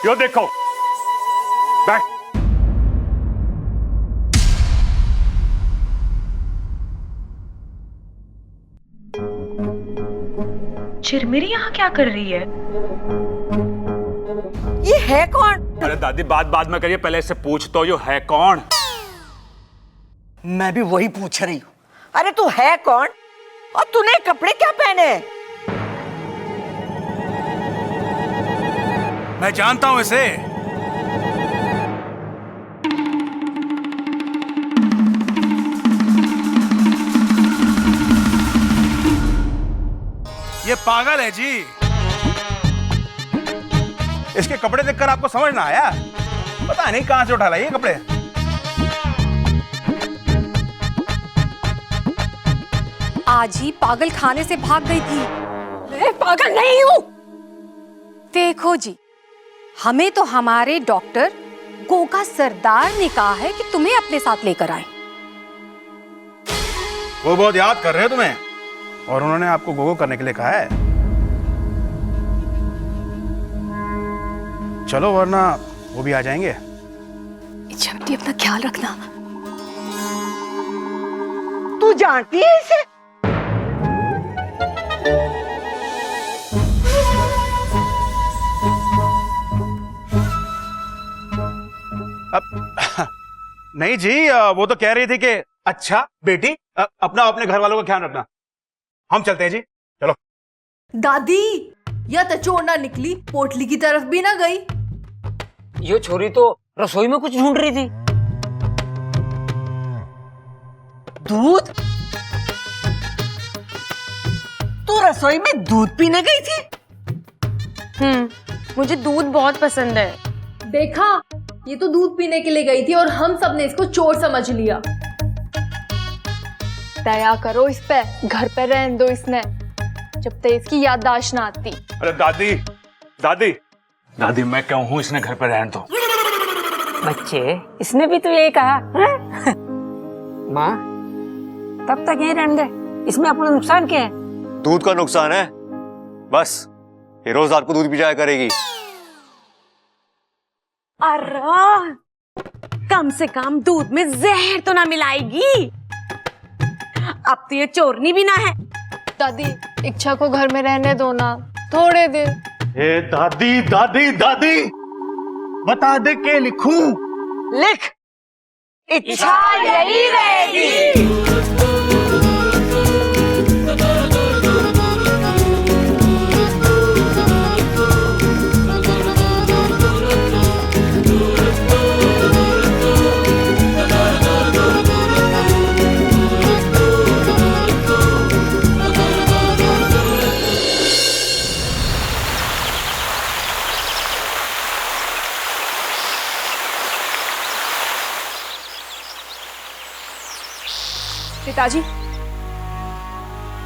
यो देखो, बैठ। चिरमिरी यहाँ क्या कर रही है? ये है कौन? अरे दादी, बात बाद में करिए, पहले इससे पूछ तो यो है कौन। मैं भी वही पूछ रही हूँ। अरे तू है कौन और तूने कपड़े क्या पहने? मैं जानता हूं इसे। ये पागल है जी। इसके कपड़े देखकर आपको समझ ना आया? पता नहीं कहां से उठा लाए ये कपड़े। आज ही पागल खाने से भाग गई थी। मैं पागल नहीं हूं। देखो जी, हमें तो हमारे डॉक्टर गोगा सरदार ने कहा है कि तुम्हें अपने साथ लेकर आए। वो बहुत याद कर रहे हैं तुम्हें और उन्होंने आपको गोगो करने के लिए कहा है। चलो वरना वो भी आ जाएंगे। इच्छा बेटी, अपना ख्याल रखना। तू जानती है इसे? नहीं जी, वो तो कह रही थी कि अच्छा बेटी अपना अपने घर वालों का ख्याल रखना। हम चलते हैं जी, चलो। दादी, या तो चोर ना निकली, पोटली की तरफ भी ना गई। ये छोरी तो रसोई में कुछ ढूंढ रही थी। दूध? तू रसोई में दूध पीने गई थी? मुझे दूध बहुत पसंद है। देखा, ये तो दूध पीने के लिए गई थी और हम सब ने इसको चोर समझ लिया। दया करो इस पे, घर पे रहने दो इसने, जब तक इसकी याददाश्त ना आती। अरे दादी, दादी, दादी, मैं क्यों हूं, इसने घर पर रहने दो। बच्चे, इसने भी तो यही कहा। माँ, तब तक यहीं रहने दे, इसमें अपना नुकसान क्या है? दूध का नुकसान है, बस ये रोज रात को दूध पी जाया करेगी। अरे कम से कम दूध में जहर तो ना मिलाएगी। अब तो ये चोरनी भी ना है। दादी, इच्छा को घर में रहने दो ना थोड़े दिन। ए दादी, दादी, दादी, बता दे के लिखूं? लिख, इच्छा यही रहेगी। पिताजी,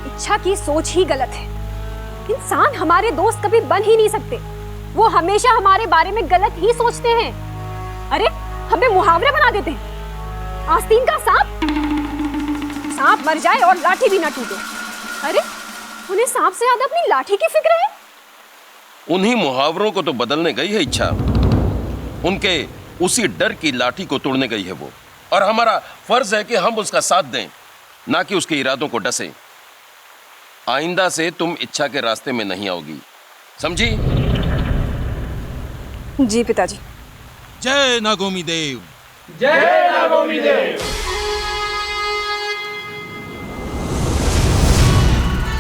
इच्छा की सोच ही गलत है। इंसान हमारे दोस्त कभी बन ही नहीं सकते। वो हमेशा हमारे बारे में गलत ही सोचते हैं। अरे हमें मुहावरे बना देते हैं। आस्तीन का सांप, सांप मर जाए और लाठी भी ना टूटे। अरे उन्हें सांप से ज्यादा अपनी लाठी की फिक्र है। उन्हीं मुहावरों को तो बदलने गई है इच्छा। उनके उसी डर की लाठी को तोड़ने गई है वो, और हमारा फर्ज है कि हम उसका साथ दें, ना कि उसके इरादों को डसे। आइंदा से तुम इच्छा के रास्ते में नहीं आओगी, समझी? जी पिताजी। जय नागोमी देव। जय नागोमी देव।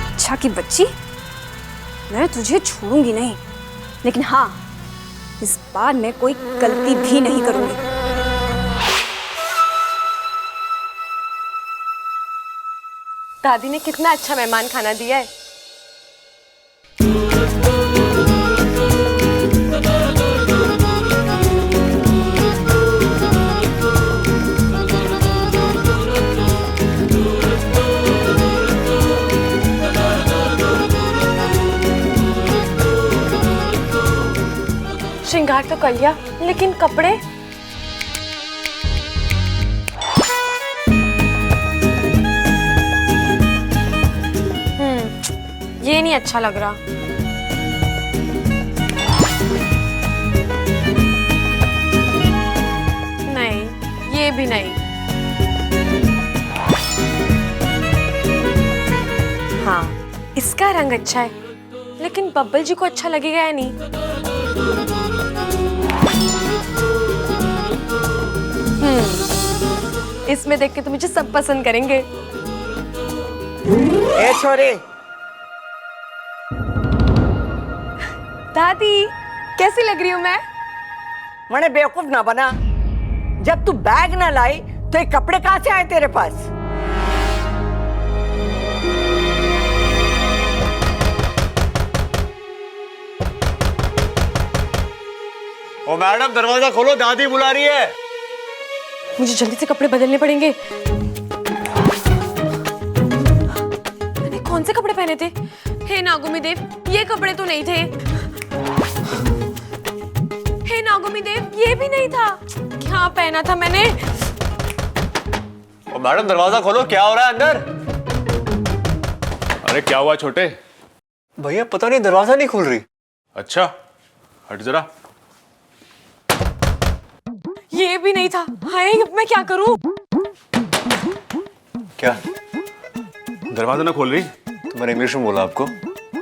इच्छा की बच्ची, मैं तुझे छोड़ूंगी नहीं, लेकिन हाँ, इस बार मैं कोई गलती भी नहीं करूंगी। दादी ने कितना अच्छा मेहमान खाना दिया है। श्रृंगार तो कर लिया, लेकिन कपड़े? ये नहीं अच्छा लग रहा। ये भी नहीं। हाँ, इसका रंग अच्छा है, लेकिन बब्बल जी को अच्छा लगेगा या नहीं? इसमें देख के तो मुझे सब पसंद करेंगे। ए छोरे, दादी कैसी लग रही हूँ मैं? मने बेवकूफ ना बना। जब तू बैग ना लाई तो ये कपड़े कहाँ से आए तेरे पास? ओ मैडम दरवाजा खोलो, दादी बुला रही है। मुझे जल्दी से कपड़े बदलने पड़ेंगे। मैंने कौन से कपड़े पहने थे? हे नागुमी देव, ये कपड़े तो नहीं थे। हे नागुमी देव, ये भी नहीं था। क्या पहना था मैंने? ओ मैडम दरवाजा खोलो, क्या हो रहा है अंदर? अरे क्या हुआ छोटे? भैया पता नहीं दरवाजा नहीं खुल रही। अच्छा, हट जरा। ये भी नहीं था। हाय, अब मैं क्या करूं? क्या दरवाजा ना खोल रही? तो मैंने इंग्लिश में बोला आपको।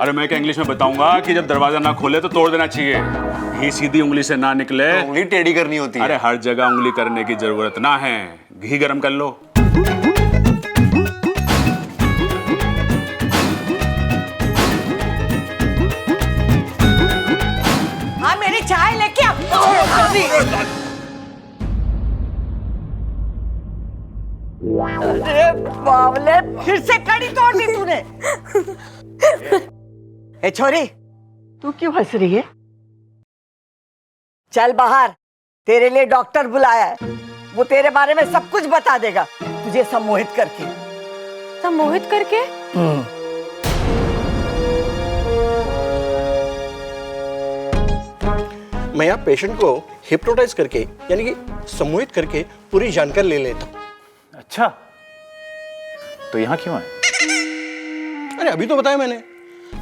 अरे मैं क्या इंग्लिश में बताऊंगा कि जब दरवाजा ना खोले तो तोड़ देना चाहिए। घी सीधी उंगली से ना निकले। तो उंगली टेढ़ी करनी होती है। अरे हर जगह उंगली करने की जरूरत ना है। घी गरम कर लो। हाँ, मेरी चाय लेके आ। अरे बावले, फिर से कड़ी तोड़ दी तूने। ए छोरी, तू क्यों हंस रही है? चल बाहर, तेरे लिए डॉक्टर बुलाया है। वो तेरे बारे में सब कुछ बता देगा, तुझे सम्मोहित करके। सम्मोहित करके? मैं यहाँ पेशेंट को हिप्नोटाइज करके यानी कि सम्मोहित करके पूरी जानकारी ले लेता हूँ। अच्छा, तो यहाँ क्यों आए? अरे अभी तो बताया मैंने,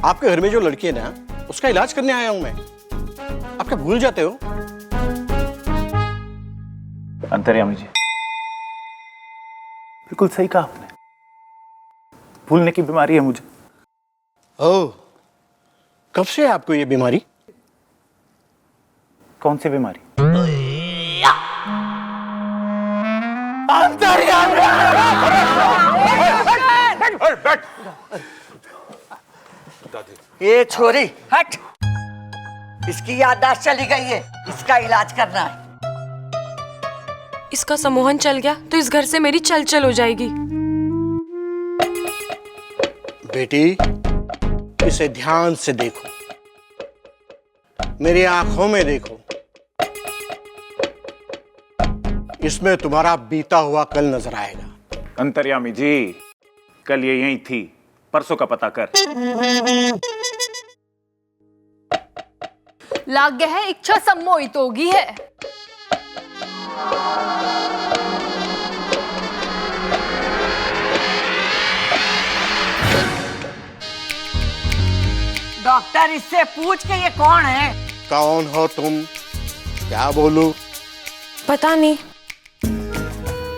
आपके घर में जो लड़की है ना, उसका इलाज करने आया हूं मैं। आप क्या भूल जाते हो? अंतर्यामी जी, बिल्कुल सही कहा आपने। भूलने की बीमारी है मुझे। ओह, कब से है आपको ये बीमारी? कौन सी बीमारी? ये छोरी हट, इसकी याददाश्त चली गई है, इसका इलाज करना है। इसका सम्मोहन चल गया तो इस घर से मेरी चल चल हो जाएगी। बेटी, इसे ध्यान से देखो, मेरी आंखों में देखो। इसमें तुम्हारा बीता हुआ कल नजर आएगा। अंतर्यामी जी, कल ये यहीं थी, परसों का पता कर। लाग है इच्छा सम्मोहित होगी है। डॉक्टर, इससे पूछ के ये कौन है? कौन हो तुम? क्या बोलूं? पता नहीं।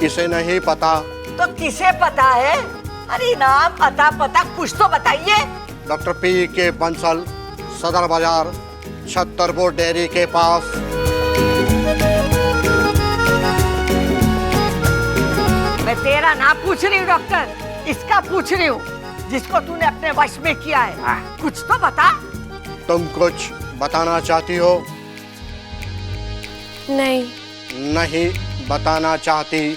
इसे नहीं पता तो किसे पता है? अरे नाम अता पता कुछ तो बताइए। डॉक्टर पी के बंसल, सदर बाजार, छतरपुर डेयरी के पास। मैं तेरा नाम पूछ रही हूँ डॉक्टर, इसका पूछ रही हूँ जिसको तूने अपने वश में किया है। कुछ तो बता। तुम कुछ बताना चाहती हो? नहीं। नहीं बताना चाहती?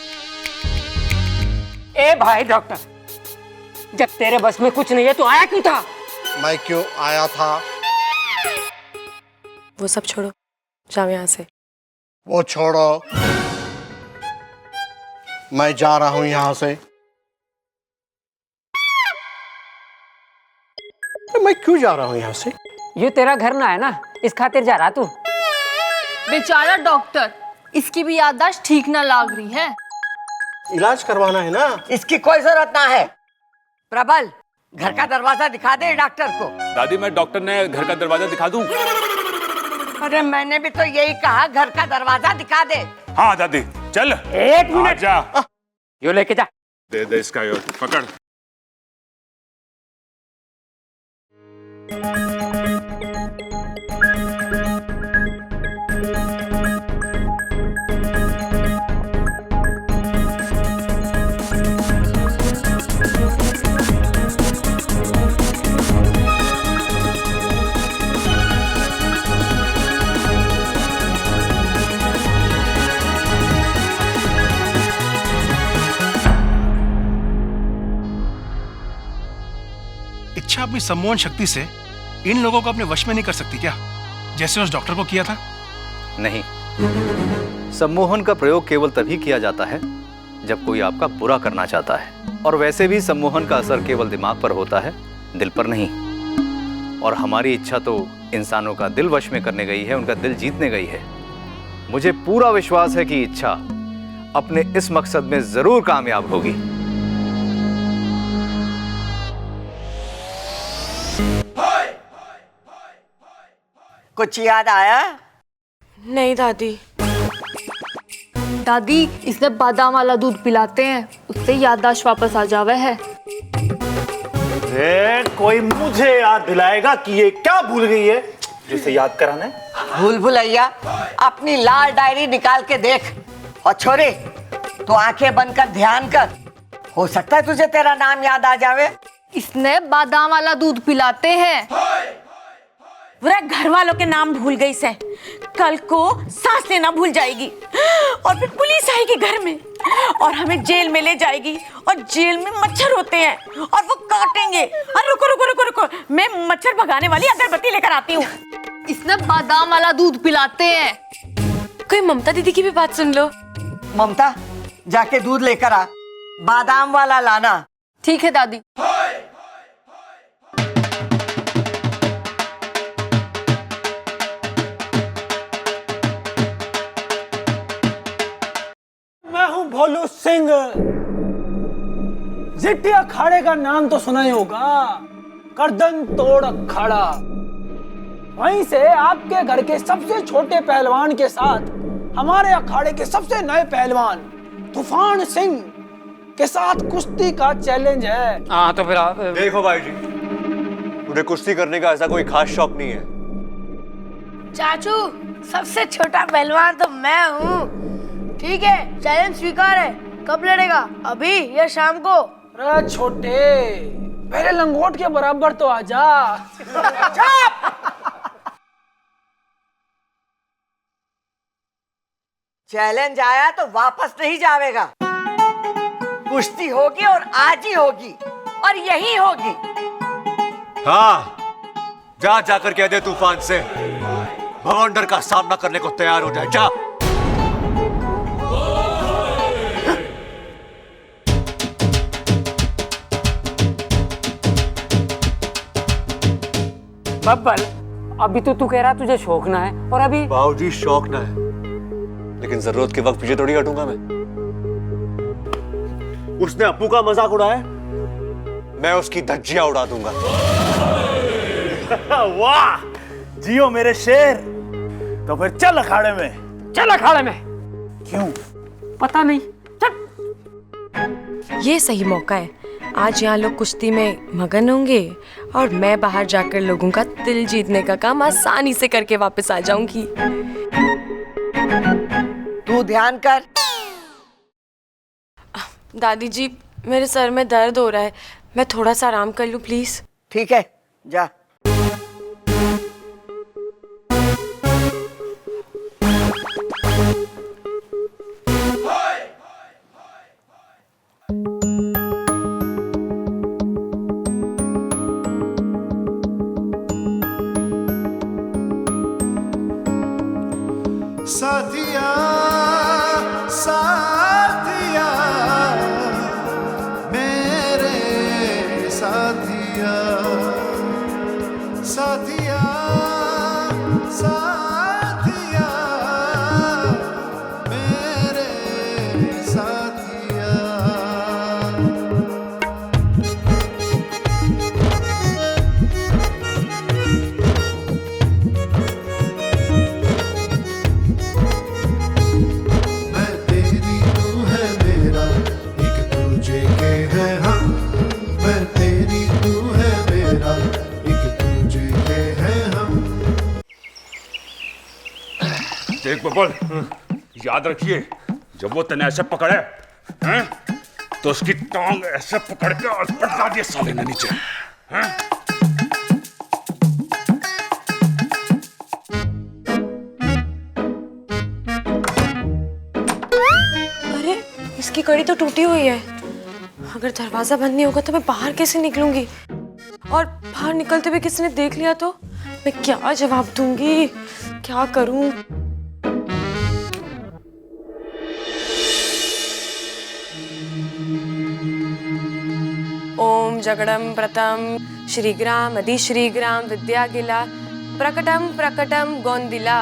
ए भाई डॉक्टर, जब तेरे बस में कुछ नहीं है तो आया क्यों था? मैं क्यों आया था? वो सब छोड़ो, जाओ यहाँ से। वो छोड़ो, मैं जा रहा हूं यहां से। मैं क्यों जा रहा हूं यहां से? ये तेरा घर ना है ना, इस खातिर जा रहा तू। बेचारा डॉक्टर, इसकी भी याददाश्त ठीक ना लाग रही है। इलाज करवाना है ना। इसकी कोई जरूरत ना है। प्रबल, घर का दरवाजा दिखा दे डॉक्टर को। दादी, मैं डॉक्टर ने घर का दरवाजा दिखा दूं? अरे मैंने भी तो यही कहा, घर का दरवाजा दिखा दे। हाँ दादी, चल। एक मिनट। जा, यो लेके जा। दे दे इसका, यो पकड़। इच्छा अपनी सम्मोहन शक्ति से इन लोगों को अपने वश में नहीं कर सकती क्या, जैसे उस डॉक्टर को किया था? नहीं, सम्मोहन का प्रयोग केवल तभी किया जाता है जब कोई आपका बुरा करना चाहता है, और वैसे भी सम्मोहन का असर केवल दिमाग पर होता है, दिल पर नहीं। और हमारी इच्छा तो इंसानों का दिल वश में करने गई है, उनका दिल जीतने गई है। मुझे पूरा विश्वास है कि इच्छा अपने इस मकसद में जरूर कामयाब होगी। कुछ याद आया? नहीं दादी। दादी, इसने बादाम वाला दूध पिलाते हैं, उससे याददाश्त वापस आ जावे है। कोई मुझे याद दिलाएगा कि ये क्या भूल गई है जिसे याद कराना है? भूल भुलैया, अपनी लाल डायरी निकाल के देख। और छोरे, तो आंखें बंद कर ध्यान कर, हो सकता है तुझे तेरा नाम याद आ जावे। इसने बादाम वाला दूध पिलाते हैं। पूरा घर वालों के नाम भूल गई से, कल को सांस लेना भूल जाएगी, और फिर पुलिस आएगी घर में और हमें जेल में ले जाएगी, और जेल में मच्छर होते हैं और वो काटेंगे। अरे रुको रुको रुको रुको, मैं मच्छर भगाने वाली अगरबत्ती लेकर आती हूँ। इसने बादाम वाला दूध पिलाते हैं। कोई ममता दीदी की भी बात सुन लो। ममता, जाके दूध लेकर आ, बादाम वाला लाना। ठीक है दादी। मैं हूं भोलू सिंह। जिट्टी अखाड़े का नाम तो सुना ही होगा, गर्दन तोड़ अखाड़ा। वहीं से आपके घर के सबसे छोटे पहलवान के साथ हमारे अखाड़े के सबसे नए पहलवान तूफान सिंह के साथ कुश्ती का चैलेंज है। हाँ तो फिर आप देखो भाई जी, मुझे कुश्ती करने का ऐसा कोई खास शौक नहीं है। चाचू, सबसे छोटा पहलवान तो मैं हूँ। ठीक है, चैलेंज स्वीकार है। कब लड़ेगा, अभी या शाम को? अरे छोटे, पहले लंगोट के बराबर तो आजा। चैलेंज आया तो वापस नहीं जावेगा। कुश्ती होगी और आज ही होगी, और यही होगी। हाँ, जा जाकर कह दे तूफान से भगवान का सामना करने को तैयार हो जाए। जा। बब्बल, अभी तो तू कह रहा तुझे शौक ना है, और अभी बाबूजी शौक ना है, लेकिन जरूरत के वक्त पीछे थोड़ी हटूंगा मैं। उसने अप्पू का मजाक उड़ाया, मैं उसकी धज्जियां उड़ा दूंगा। वाह, जियो मेरे शेर। तो फिर चल अखाड़े में। चल अखाड़े में। क्यों? पता नहीं। ये सही मौका है। आज यहाँ लोग कुश्ती में मगन होंगे और मैं बाहर जाकर लोगों का दिल जीतने का काम आसानी से करके वापस आ जाऊंगी। तू ध्यान कर। दादी जी, मेरे सर में दर्द हो रहा है, मैं थोड़ा सा आराम कर लूं प्लीज। ठीक है, जा। साथिया साथिया मेरे साथिया साथिया साथिया मेरे साथिया। मैं तेरी देख बबल, याद रखिए जब वो तने ऐसे पकड़े हैं तो उसकी टांग ऐसे पकड़ के और पटका दिए साले ने नीचे हैं। अरे इसकी कड़ी तो टूटी हुई है। अगर दरवाजा बंद नहीं होगा तो मैं बाहर कैसे निकलूंगी? और बाहर निकलते हुए किसी ने देख लिया तो मैं क्या जवाब दूंगी? क्या करूं? ओम जगड़म प्रथम श्रीग्राम अधिश्रीग्राम विद्यागिला प्रकटम प्रकटम गोंदिला।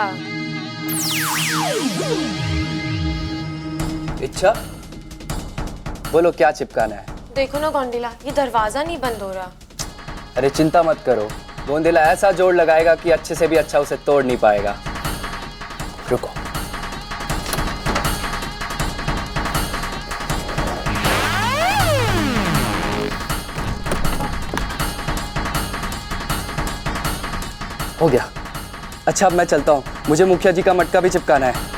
इच्छा, बोलो क्या चिपकाना है? देखो ना गोंदिला, ये दरवाजा नहीं बंद हो रहा। अरे चिंता मत करो, गोंदिला ऐसा जोड़ लगाएगा कि अच्छे से भी अच्छा उसे तोड़ नहीं पाएगा। रुको। हो गया। अच्छा अब मैं चलता हूँ, मुझे मुखिया जी का मटका भी चिपकाना है।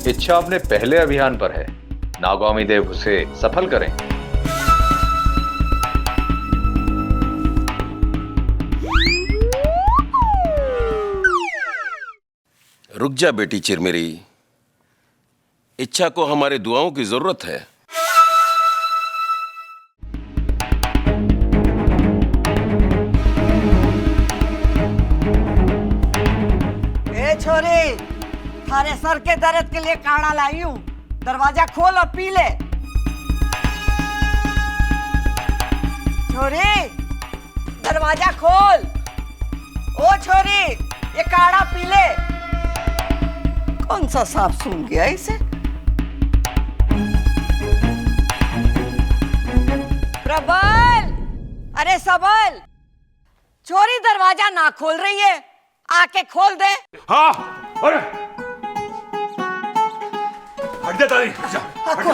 इच्छा अपने पहले अभियान पर है, नागौमी देव उसे सफल करें। रुक जा बेटी चिरमेरी, इच्छा को हमारे दुआओं की जरूरत है। ए छोरी, थारे सर के दर्द के लिए काढ़ा लाई हूं, दरवाजा खोल और पी ले। छोरी दरवाजा खोल। ओ छोरी, ये काढ़ा पी ले। कौन सा सांप सूंघ गया इसे? प्रबल, अरे सबल, छोरी दरवाजा ना खोल रही है, आके खोल दे। हाँ, अरे हट जा तारी, हट जा, हट जा।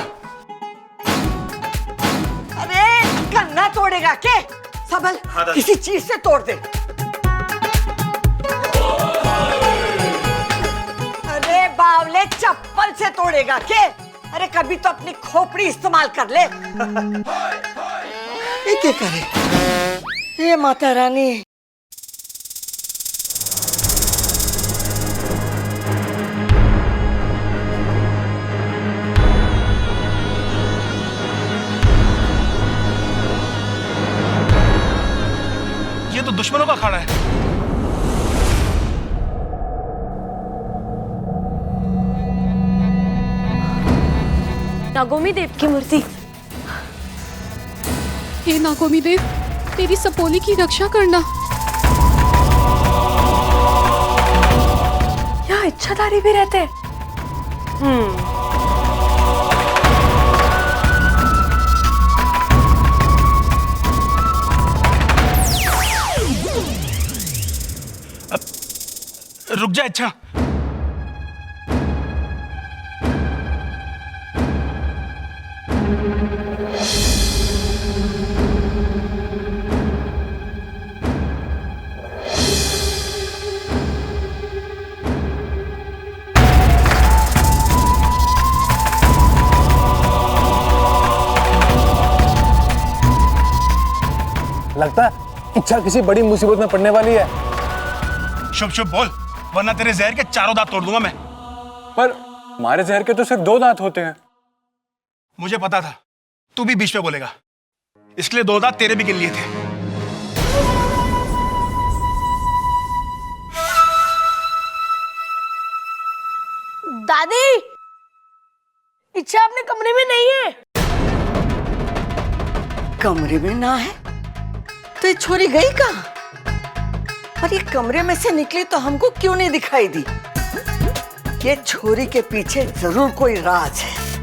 अरे गन्ना तोड़ेगा के? सबल, किसी चीज से तोड़ दे। अरे बावले, चप्पल से तोड़ेगा के? अरे कभी तो अपनी खोपड़ी इस्तेमाल कर ले। ये क्या करे? ये माता रानी। ये तो दुश्मनों का अखाड़ा है। नागौमी देव की मूर्ति। हे नागौमी देव, तेरी सपोली की रक्षा करना। यहाँ इच्छाधारी भी रहते। रुक जा इच्छा। लगता है इच्छा किसी बड़ी मुसीबत में पड़ने वाली है। शुभ शुभ बोल, वरना तेरे जहर के चारों दांत तोड़ दूंगा मैं। पर हमारे जहर के तो सिर्फ 2 दांत होते हैं। मुझे पता था तू भी बीच में बोलेगा, इसलिए 2 दांत तेरे भी गिन लिए थे। दादी, इच्छा अपने कमरे में नहीं है। कमरे में ना है तो ये छोरी गई कहाँ? और ये कमरे में से निकली तो हमको क्यों नहीं दिखाई दी? ये छोरी के पीछे जरूर कोई राज है।